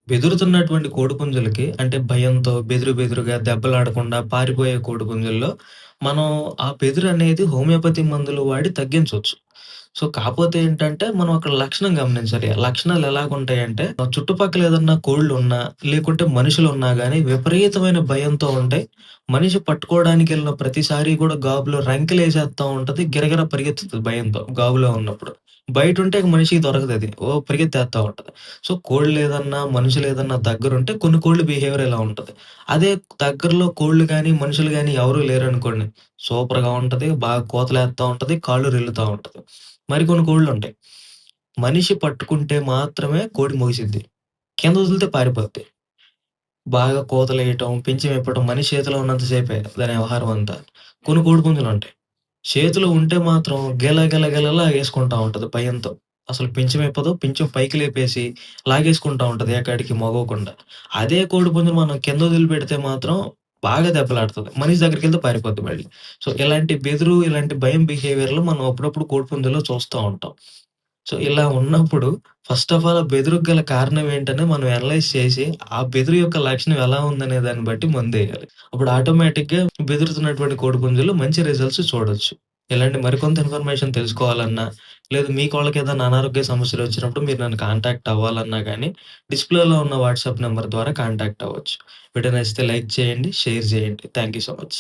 బెదురుతున్నటువంటి కోడిపుంజులకి అంటే భయంతో బెదురుగా దెబ్బలాడకుండా పారిపోయే కోడిపుంజుల్లో మనం ఆ బెదురనేది హోమియోపతి మందులు వాడి తగ్గించొచ్చు. కాపోతే ఏంటంటే మనం అక్కడ లక్షణం గమనించాలి. లక్షణాలు ఎలాగుంటాయంటే చుట్టుపక్కల ఏదన్నా కోళ్ళున్నా, లేకుంటే మనుషులున్నా గాని విపరీతమైన భయంతో ఉంటాయి. మనిషి పట్టుకోవడానికెళ్ళిన ప్రతిసారి కూడా గాబులో రంకెలేసేత్తా ఉంటది. గిరగిర పరిగెత్తుతది భయంతో గాబులో ఉన్నప్పుడు. బయటుంటే ఇక మనిషికి దొరకదది. పరిగెత్తేత్తా ఉంటది. కోళ్ళేదన్నా, మనుషులేదన్నా దగ్గరుంటే కొన్ని కోళ్ళ బిహేవియర్ ఇలా ఉంటది. అదే దగ్గరలో కోళ్ళు గాని, మనుషులు గాని ఎవరు లేరనుకోండి, సూపర్‌గా ఉంటది. బాగా కోతలేత్తా ఉంటది. కాళ్ళు రిల్లుతా ఉంటది. మరికొన్ని కోళ్ళుంటాయి. మనిషి పట్టుకుంటే మాత్రమే కోడి మొగిసిద్ది. కింద వదిలితే పారిపోద్ది. బాగా కోతలేయటం, పించెం ఇప్పటం మనిషి చేతిలో ఉన్నంత సేపే దాని వ్యవహారం అంతా. కొన్ని కోడిపుంజులుంటాయి. చేతిలో ఉంటే మాత్రం గిల లాగేసుకుంటా ఉంటది భయంతో. అసలు పించెం ఇప్పదు. పించెం పైకి లేపేసి లాగేసుకుంటా ఉంటది ఎక్కడికి మొగవకుండా. అదే కోడిపుంజుని మనం కింద వదిలిపెడితే మాత్రం బాగా దెబ్బలాడతది. మనిషి దగ్గరికెళ్తే పారిపోద్ది మళ్ళీ. ఇలాంటి బెదురు, ఇలాంటి భయం బిహేవియర్‌లు మనం అప్పుడప్పుడు కోడిపుంజుల్లో చూస్తా ఉంటాం. ఇలా ఉన్నప్పుడు ఫస్ట్ ఆఫ్ ఆల్ ఆ బెదురుకి గల కారణం ఏంటని మనం అనలైజ్ చేసి, ఆ బెదురు యొక్క లక్షణం ఎలా ఉందనే దాన్ని బట్టి మందేయాలి. అప్పుడు ఆటోమేటిక్‌గా బెదురుతున్నటువంటి కోడిపుంజులో మంచి రిజల్ట్స్ చూడొచ్చు. ఇలాంటి మరికొంత ఇన్ఫర్మేషన్ తెలుసుకోవాలన్నా, లేదు మీ కోళ్ళకేదైనా అనారోగ్య సమస్యలొచ్చినప్పుడు మీరు నన్ను కాంటాక్ట్ అవ్వాలన్నా గానీ, డిస్‌ప్లేలో ఉన్న వాట్సాప్ నంబర్ ద్వారా కాంటాక్ట్ అవ్వచ్చు. వీడియో నచ్చితే లైక్ చేయండి, షేర్ చేయండి. Thank you so much.